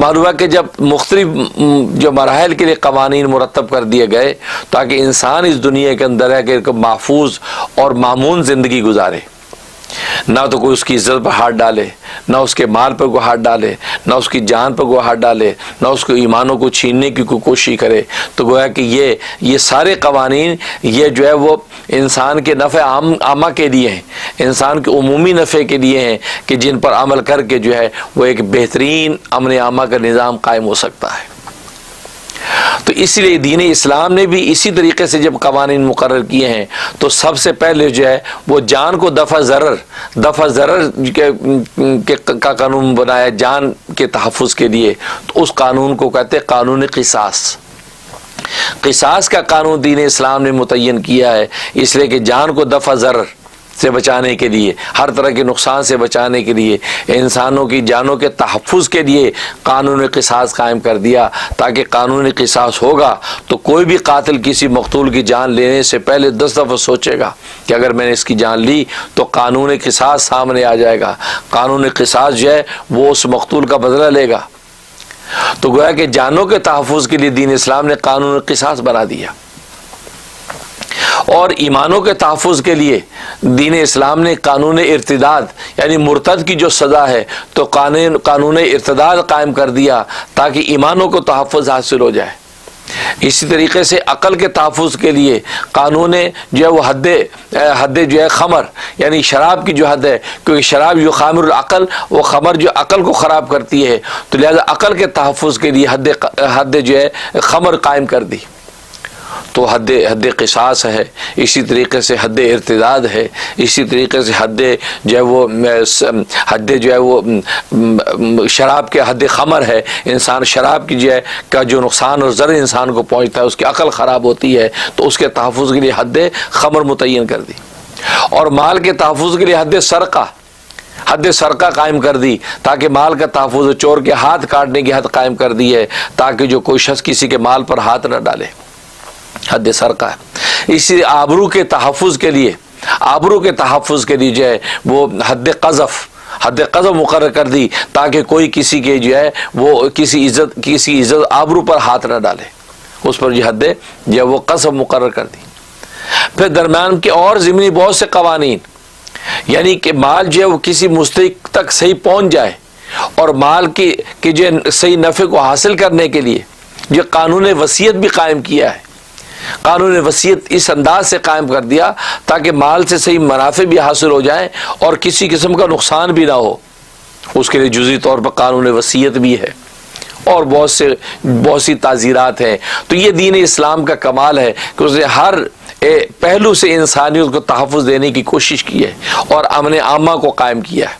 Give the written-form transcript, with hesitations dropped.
معلوم ہے کہ جب مختلف جو مراحل کے لیے قوانین مرتب کر دیے گئے تاکہ انسان اس دنیا کے اندر ہے کہ محفوظ اور مامون زندگی گزارے، نہ تو کوئی اس کی عزت پر ہاتھ ڈالے، نہ اس کے مال پر کوئی ہاتھ ڈالے، نہ اس کی جان پر کوئی ہاتھ ڈالے، نہ اس کے ایمانوں کو چھیننے کی کوئی کوشش کرے، تو گویا کہ یہ سارے قوانین یہ جو ہے وہ انسان کے نفع عامہ کے لیے ہیں، انسان کے عمومی نفع کے لیے ہیں کہ جن پر عمل کر کے جو ہے وہ ایک بہترین امن عامہ کا نظام قائم ہو سکتا ہے۔ تو اس لیے دین اسلام نے بھی اسی طریقے سے جب قوانین مقرر کیے ہیں تو سب سے پہلے جو ہے وہ جان کو دفع ضرر کا قانون بنایا، جان کے تحفظ کے لیے، تو اس قانون کو کہتے ہیں قانون قصاص کا قانون دین اسلام نے متعین کیا ہے، اس لیے کہ جان کو دفع ضرر سے بچانے کے لیے، ہر طرح کے نقصان سے بچانے کے لیے، انسانوں کی جانوں کے تحفظ کے لیے قانون قصاص قائم کر دیا، تاکہ قانون قصاص ہوگا تو کوئی بھی قاتل کسی مقتول کی جان لینے سے پہلے 10 دفعہ سوچے گا کہ اگر میں نے اس کی جان لی تو قانون قصاص سامنے آ جائے گا، قانون قصاص جو ہے وہ اس مقتول کا بدلہ لے گا۔ تو گویا کہ جانوں کے تحفظ کے لیے دین اسلام نے قانون قصاص بنا دیا، اور ایمانوں کے تحفظ کے لیے دین اسلام نے قانون ارتداد یعنی مرتد کی جو سزا ہے تو قانون ارتداد قائم کر دیا تاکہ ایمانوں کو تحفظ حاصل ہو جائے۔ اسی طریقے سے عقل کے تحفظ کے لیے قانون جو ہے وہ حد جو ہے خمر یعنی شراب کی جو حد ہے، کیونکہ شراب جو خامر العقل، وہ خمر جو عقل کو خراب کرتی ہے، تو لہذا عقل کے تحفظ کے لیے حد جو ہے خمر قائم کر دی، تو حد قصاص ہے، اسی طریقے سے حد ارتداد ہے، اسی طریقے سے حد جو ہے وہ شراب کے حد خمر ہے، انسان شراب کی جو ہے کا جو نقصان اور ضرر انسان کو پہنچتا ہے، اس کی عقل خراب ہوتی ہے، تو اس کے تحفظ کے لیے حد خمر متعین کر دی، اور مال کے تحفظ کے لیے حد سرقہ قائم کر دی تاکہ مال کا تحفظ، چور کے ہاتھ کاٹنے کی حد قائم کر دی ہے تاکہ جو کوئی شخص کسی کے مال پر ہاتھ نہ ڈالے، حد سرقہ ہے۔ اسی آبرو کے تحفظ کے لیے جو ہے وہ حد قذف مقرر کر دی تاکہ کوئی کسی کے جو ہے وہ کسی عزت آبرو پر ہاتھ نہ ڈالے، اس پر جو حد جو ہے وہ قذف مقرر کر دی۔ پھر درمیان کے اور ضمنی بہت سے قوانین، یعنی کہ مال جو ہے وہ کسی مستحق تک صحیح پہنچ جائے، اور مال کی جو صحیح نفع کو حاصل کرنے کے لیے جو قانون وصیت بھی قائم کیا ہے، قانون وصیت اس انداز سے قائم کر دیا تاکہ مال سے صحیح منافع بھی حاصل ہو جائیں اور کسی قسم کا نقصان بھی نہ ہو، اس کے لیے جزئی طور پر قانون وصیت بھی ہے، اور بہت سی تعزیرات ہیں۔ تو یہ دین اسلام کا کمال ہے کہ اس نے ہر پہلو سے انسانیت کو تحفظ دینے کی کوشش کی ہے اور امن عامہ کو قائم کیا ہے۔